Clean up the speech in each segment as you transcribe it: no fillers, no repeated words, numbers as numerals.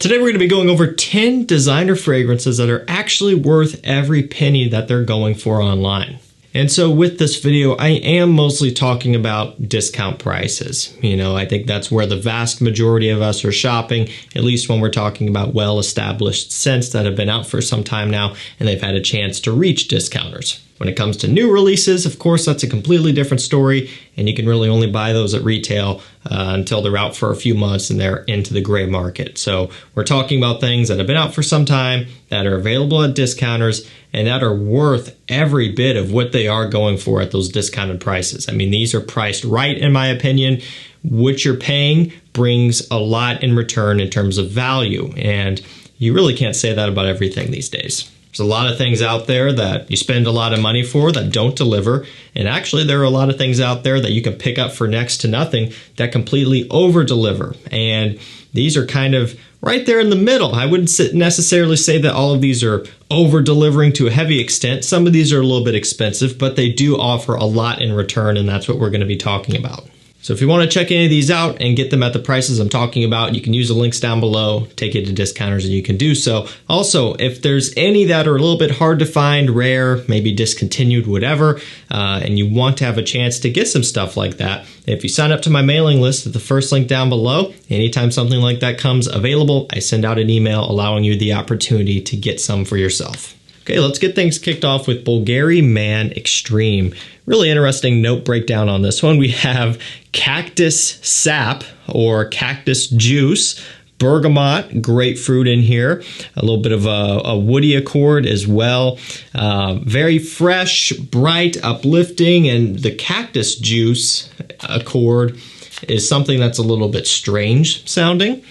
Today we're going to be going over 10 designer fragrances that are actually worth every penny that they're going for online. And so with this video, I am mostly talking about discount prices. I think that's where the vast majority of us are shopping, at least when we're talking about well-established scents that have been out for some time now and they've had a chance to reach discounters. When it comes to new releases, of course, that's a completely different story, and you can really only buy those at retail until they're out for a few months and they're into the gray market. So we're talking about things that have been out for some time, that are available at discounters, and that are worth every bit of what they are going for at those discounted prices. I mean, these are priced right, in my opinion. What you're paying brings a lot in return in terms of value, and you really can't say that about everything these days. There's a lot of things out there that you spend a lot of money for that don't deliver. And actually, there are a lot of things out there that you can pick up for next to nothing that completely over-deliver. And these are kind of right there in the middle. I wouldn't necessarily say that all of these are over-delivering to a heavy extent. Some of these are a little bit expensive, but they do offer a lot in return, and that's what we're going to be talking about. So if you want to check any of these out and get them at the prices I'm talking about, you can use the links down below, take it to discounters, and you can do so. Also, if there's any that are a little bit hard to find, rare, maybe discontinued, whatever, and you want to have a chance to get some stuff like that, if you sign up to my mailing list at the first link down below, anytime something like that comes available, I send out an email allowing you the opportunity to get some for yourself. Okay, let's get things kicked off with BVLGARI Man Extreme. Really interesting note breakdown on this one. We have cactus sap or cactus juice, bergamot, grapefruit in here, a little bit of a woody accord as well. Very fresh, bright, uplifting, and the cactus juice accord is something that's a little bit strange sounding.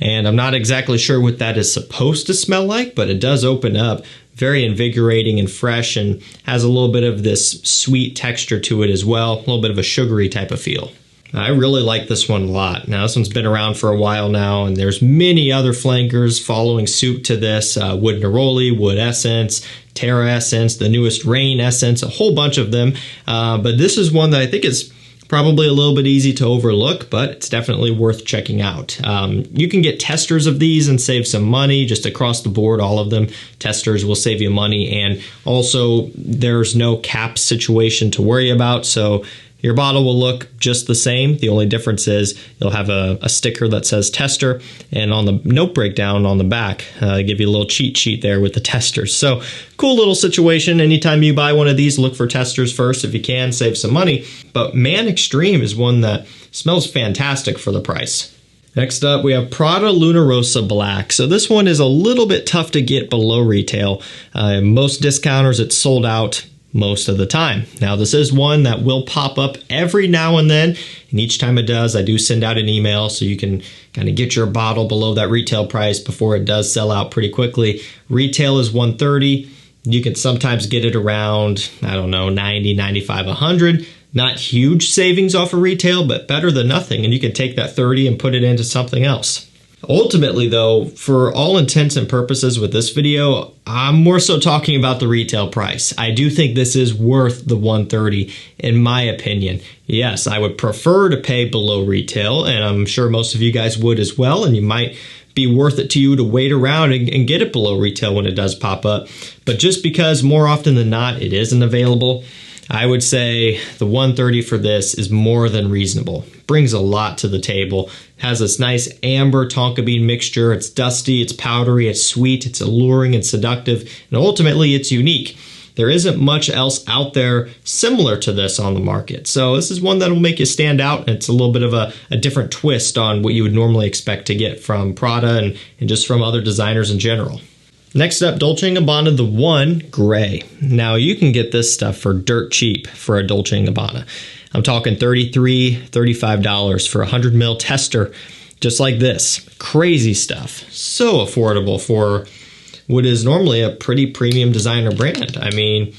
And I'm not exactly sure what that is supposed to smell like, but it does open up. Very invigorating and fresh, and has a little bit of this sweet texture to it as well, a little bit of a sugary type of feel. I really like this one a lot. Now, this one's been around for a while now, and there's many other flankers following suit to this. Wood Neroli, Wood Essence, Terra Essence, the newest Rain Essence, a whole bunch of them. But this is one that I think is probably a little bit easy to overlook, but it's definitely worth checking out. You can get testers of these and save some money just across the board. All of them, testers will save you money, and also there's no cap situation to worry about, so your bottle will look just the same. The only difference is you'll have a sticker that says tester, and on the note breakdown on the back, give you a little cheat sheet there with the testers. So cool little situation. Anytime you buy one of these, look for testers first if you can, save some money. But Man Extreme is one that smells fantastic for the price. Next up, we have PRADA Luna Rossa Black. So this one is a little bit tough to get below retail. Most discounters, it's sold out most of the time. Now, this is one that will pop up every now and then, and each time it does, I do send out an email so you can kind of get your bottle below that retail price before it does sell out pretty quickly. Retail is $130. You can sometimes get it around, I don't know, $90, $95, $100. Not huge savings off of retail, but better than nothing, and you can take that $30 and put it into something else. Ultimately, though, for all intents and purposes with this video, I'm more so talking about the retail price. I do think this is worth the $130, in my opinion. Yes, I would prefer to pay below retail, and I'm sure most of you guys would as well, and you might be worth it to you to wait around and get it below retail when it does pop up. But just because more often than not it isn't available, I would say the $130 for this is more than reasonable. Brings a lot to the table. Has this nice amber tonka bean mixture. It's dusty, it's powdery, it's sweet, it's alluring and seductive, and ultimately it's unique. There isn't much else out there similar to this on the market. So this is one that will make you stand out, and it's a little bit of a different twist on what you would normally expect to get from PRADA and just from other designers in general. Next up, Dolce & Gabbana The One Gray. Now, you can get this stuff for dirt cheap for a Dolce & Gabbana. I'm talking $33, $35 for a 100 ml tester, just like this. Crazy stuff. So affordable for what is normally a pretty premium designer brand. I mean,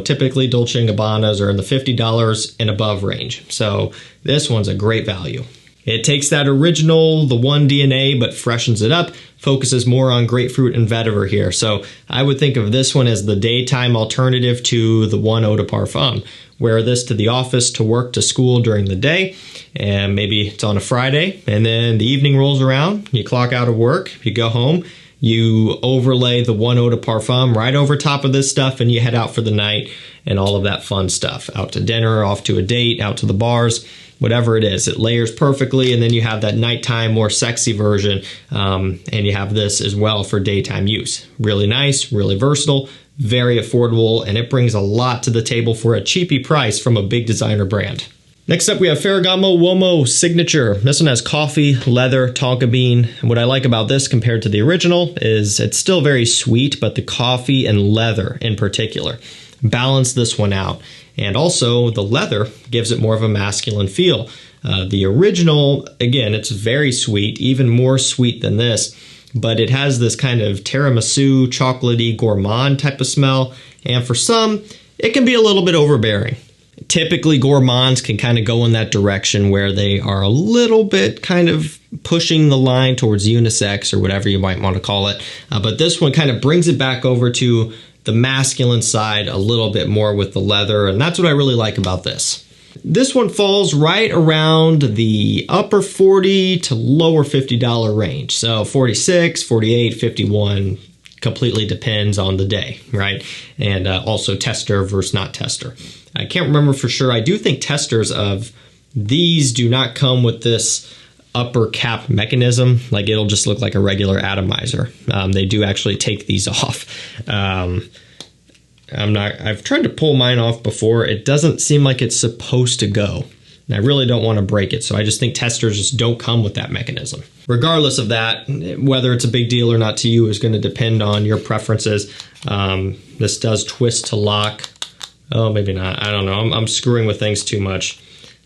typically Dolce & Gabbanas are in the $50 and above range. So this one's a great value. It takes that original, the one DNA, but freshens it up, focuses more on grapefruit and vetiver here. So I would think of this one as the daytime alternative to the one eau de parfum. Wear this to the office, to work, to school during the day, and maybe it's on a Friday, and then the evening rolls around, you clock out of work, you go home, you overlay the one eau de parfum right over top of this stuff, and you head out for the night and all of that fun stuff. Out to dinner, off to a date, out to the bars, whatever it is. It layers perfectly, and then you have that nighttime, more sexy version, and you have this as well for daytime use. Really nice, really versatile, very affordable, and it brings a lot to the table for a cheapy price from a big designer brand. Next up, we have FERRAGAMO UOMO Signature. This one has coffee, leather, tonka bean. And what I like about this compared to the original is it's still very sweet, but the coffee and leather in particular balance this one out. And also the leather gives it more of a masculine feel. The original, again, it's very sweet, even more sweet than this, but it has this kind of tiramisu, chocolatey, gourmand type of smell. And for some, it can be a little bit overbearing. Typically, gourmands can kind of go in that direction where they are a little bit kind of pushing the line towards unisex or whatever you might want to call it. But this one kind of brings it back over to the masculine side a little bit more with the leather, and that's what I really like about this. This one falls right around the upper $40 to lower $50 range. So 46, 48, 51, completely depends on the day, right? And also tester versus not tester. I can't remember for sure. I do think testers of these do not come with this upper cap mechanism. Like it'll just look like a regular atomizer. They do actually take these off. I've tried to pull mine off before. It doesn't seem like it's supposed to go. And I really don't want to break it. So I just think testers just don't come with that mechanism. Regardless of that, whether it's a big deal or not to you is going to depend on your preferences. This does twist to lock. Oh, maybe not. I don't know. I'm screwing with things too much.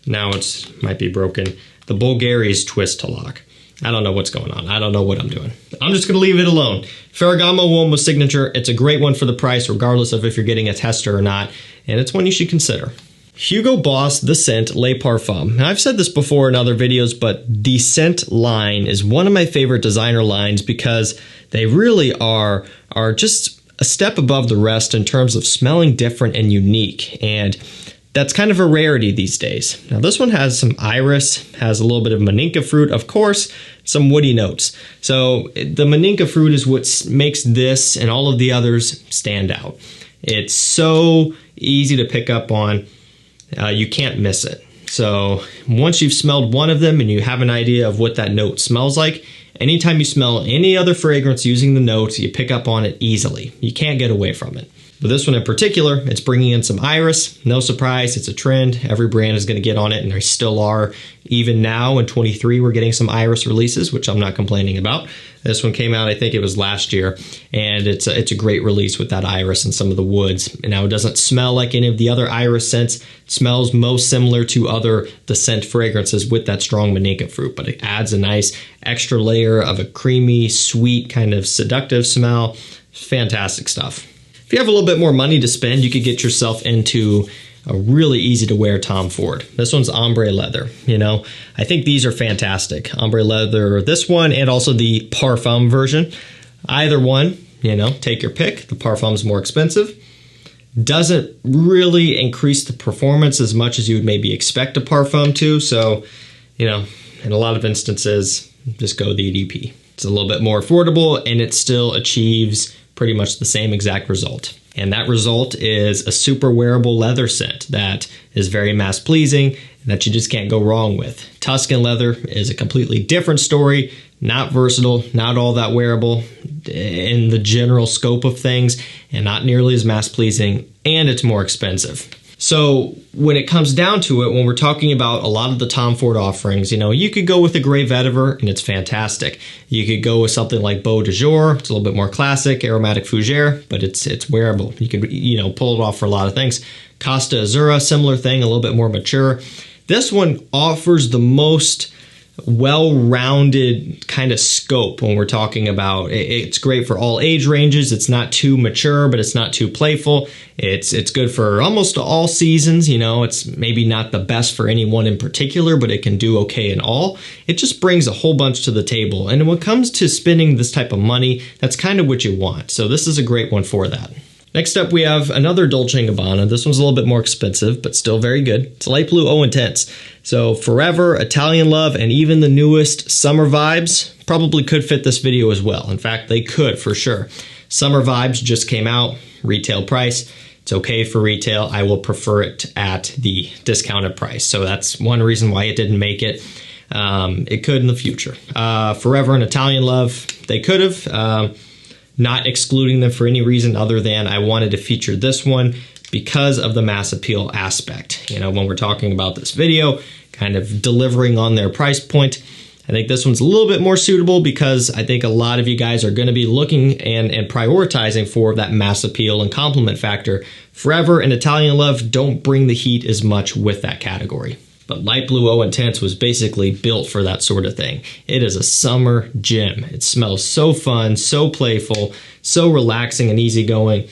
Now it might be broken. The BVLGARI's twist to lock. I don't know what's going on. I don't know what I'm doing. I'm just going to leave it alone. FERRAGAMO UOMO Signature. It's a great one for the price, regardless of if you're getting a tester or not. And it's one you should consider. Hugo Boss The Scent Le Parfum. Now, I've said this before in other videos, but the scent line is one of my favorite designer lines because they really are just a step above the rest in terms of smelling different and unique. And that's kind of a rarity these days. Now this one has some iris, has a little bit of maninka fruit, of course, some woody notes. So the maninka fruit is what makes this and all of the others stand out. It's so easy to pick up on. You can't miss it. So once you've smelled one of them and you have an idea of what that note smells like, anytime you smell any other fragrance using the notes, you pick up on it easily. You can't get away from it. But this one in particular, it's bringing in some iris. No surprise, it's a trend. Every brand is going to get on it, and they still are. Even now in 23, we're getting some iris releases, which I'm not complaining about. This one came out, I think it was last year, and it's a great release with that iris and some of the woods. And now it doesn't smell like any of the other iris scents. It smells most similar to the scent fragrances with that strong maninka fruit, but it adds a nice extra layer of a creamy, sweet, kind of seductive smell. Fantastic stuff. If you have a little bit more money to spend, you could get yourself into a really easy to wear Tom Ford. This one's ombre leather. You know, I think these are fantastic. Ombre leather, this one, and also the Parfum version. Either one, you know, take your pick. The Parfum's more expensive. Doesn't really increase the performance as much as you would maybe expect a Parfum to. So, you know, in a lot of instances, just go the EDP. It's a little bit more affordable, and it still achieves pretty much the same exact result. And that result is a super wearable leather scent that is very mass pleasing and that you just can't go wrong with. Tuscan leather is a completely different story, not versatile, not all that wearable in the general scope of things, and not nearly as mass pleasing, and it's more expensive. So when it comes down to it, when we're talking about a lot of the Tom Ford offerings, you know, you could go with a gray vetiver and it's fantastic. You could go with something like Beau de Jour. It's a little bit more classic, aromatic fougere, but it's wearable. You could, you know, pull it off for a lot of things. Costa Azzurra, similar thing, a little bit more mature. This one offers the most well-rounded kind of scope when we're talking about it's great for all age ranges. It's not too mature, but it's not too playful. It's good for almost all seasons. You know, it's maybe not the best for anyone in particular, but it can do okay in all. It just brings a whole bunch to the table. And when it comes to spending this type of money, that's kind of what you want. So this is a great one for that. Next up, we have another Dolce & Gabbana. This one's a little bit more expensive, but still very good. It's Light Blue Eau Intense. So Forever, Italian Love, and even the newest Summer Vibes probably could fit this video as well. In fact, they could for sure. Summer Vibes just came out, retail price. It's okay for retail. I will prefer it at the discounted price. So that's one reason why it didn't make it. It could in the future. Forever and Italian Love, they could have. Not excluding them for any reason other than I wanted to feature this one because of the mass appeal aspect. You know, when we're talking about this video, kind of delivering on their price point, I think this one's a little bit more suitable because I think a lot of you guys are going to be looking and prioritizing for that mass appeal and compliment factor. Forever and Italian Love don't bring the heat as much with that category. But Light Blue Eau Intense was basically built for that sort of thing. It is a summer gem. It smells so fun, so playful, so relaxing and easygoing.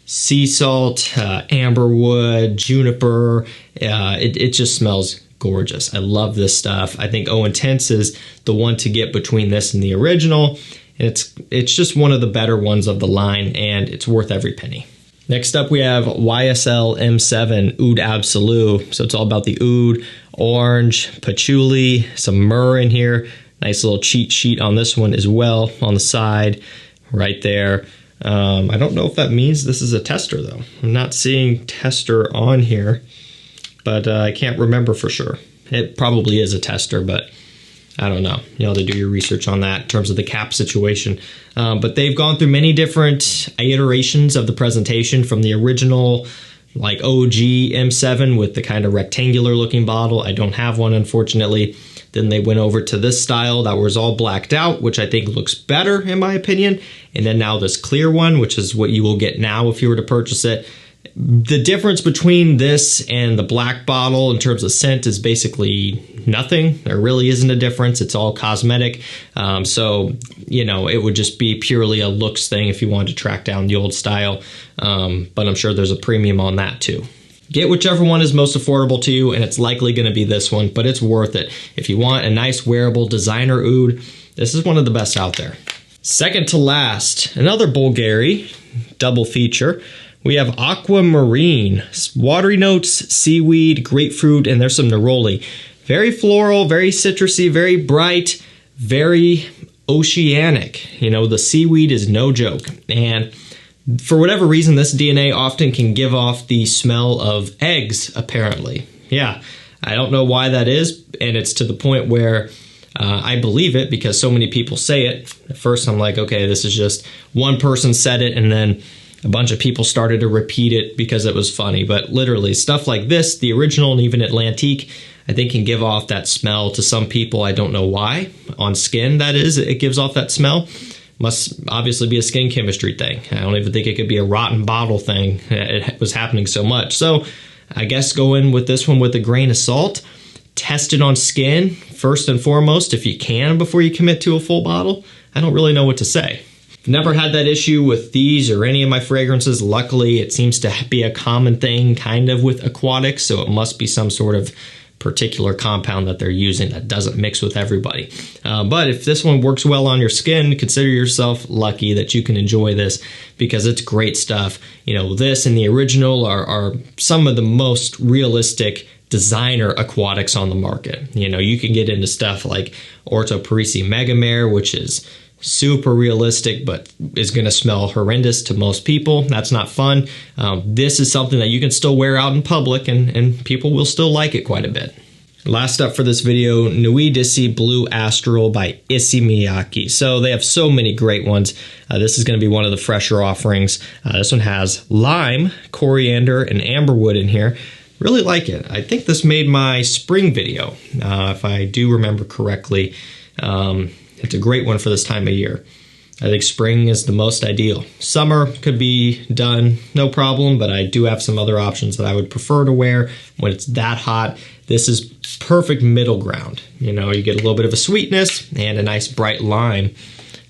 Sea salt, amberwood, juniper, it just smells gorgeous. I love this stuff. I think Eau Intense is the one to get between this and the original. And it's just one of the better ones of the line, and it's worth every penny. Next up, we have YSL M7 Oud Absolu. So it's all about the oud, orange, patchouli, some myrrh in here. Nice little cheat sheet on this one as well on the side right there. I don't know if that means this is a tester though. I'm not seeing tester on here, but I can't remember for sure. It probably is a tester, but I don't know. You'll have to do your research on that in terms of the cap situation. But they've gone through many different iterations of the presentation from the original like OG M7 with the kind of rectangular looking bottle. I don't have one, unfortunately. Then they went over to this style that was all blacked out, which I think looks better in my opinion. And then now this clear one, which is what you will get now if you were to purchase it. The difference between this and the black bottle in terms of scent is basically nothing. There really isn't a difference. It's all cosmetic. So, you know, it would just be purely a looks thing if you wanted to track down the old style. But I'm sure there's a premium on that too. Get whichever one is most affordable to you, and it's likely going to be this one, but it's worth it. If you want a nice wearable designer oud, this is one of the best out there. Second to last, another BVLGARI double feature. We have Aquamarine, watery notes, seaweed, grapefruit, and there's some neroli. Very floral, very citrusy, very bright, very oceanic. You know, the seaweed is no joke. And for whatever reason, this DNA often can give off the smell of eggs, apparently. Yeah, I don't know why that is, and it's to the point where I believe it because so many people say it. At first, I'm like, okay, this is just one person said it, and then a bunch of people started to repeat it because it was funny. But literally, stuff like this, the original and even Atlantique, I think can give off that smell to some people. I don't know why. On skin, that is, it gives off that smell. Must obviously be a skin chemistry thing. I don't even think it could be a rotten bottle thing. It was happening so much. So I guess go in with this one with a grain of salt. Test it on skin first and foremost if you can before you commit to a full bottle. I don't really know what to say. Never had that issue with these or any of my fragrances. Luckily, it seems to be a common thing kind of with aquatics, so it must be some sort of particular compound that they're using that doesn't mix with everybody. But if this one works well on your skin, consider yourself lucky that you can enjoy this because it's great stuff. You know, this and the original are some of the most realistic designer aquatics on the market. You know, you can get into stuff like Orto Parisi Megamare, which is super realistic, but is going to smell horrendous to most people. That's not fun. This is something that you can still wear out in public, and people will still like it quite a bit. Last up for this video, NUIT Blue Astral by MIYAKE. So they have so many great ones. This is going to be one of the fresher offerings. This one has lime, coriander, and amberwood in here. Really like it. I think this made my spring video, if I do remember correctly. It's a great one for this time of year. I think spring is the most ideal. Summer could be done, no problem, but I do have some other options that I would prefer to wear when it's that hot. this is perfect middle ground. You know, you get a little bit of a sweetness and a nice bright lime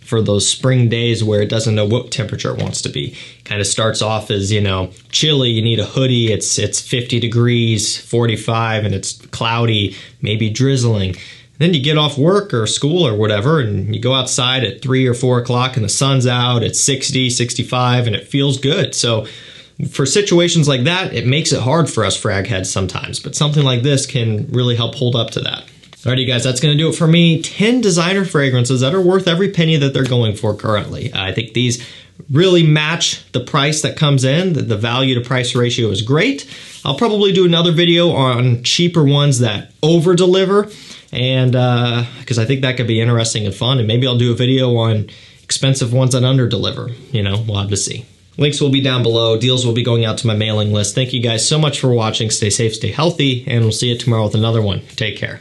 for those spring days where it doesn't know what temperature it wants to be. Kind of starts off as, you know, chilly, you need a hoodie, it's 50 degrees, 45, and it's cloudy, maybe drizzling. Then you get off work or school or whatever, and you go outside at 3 or 4 o'clock and the sun's out, it's 60, 65, and it feels good. So for situations like that, it makes it hard for us frag heads sometimes, but something like this can really help hold up to that. Alrighty guys, that's going to do it for me. 10 designer fragrances that are worth every penny that they're going for currently. I think these really match the price that comes in. The value to price ratio is great. I'll probably do another video on cheaper ones that over deliver, and because I think that could be interesting and fun, and maybe I'll do a video on expensive ones that under deliver. You know, we'll have to see. Links will be down below. Deals will be going out to my mailing list. Thank you guys so much for watching. Stay safe, stay healthy, and we'll see you tomorrow with another one. Take care.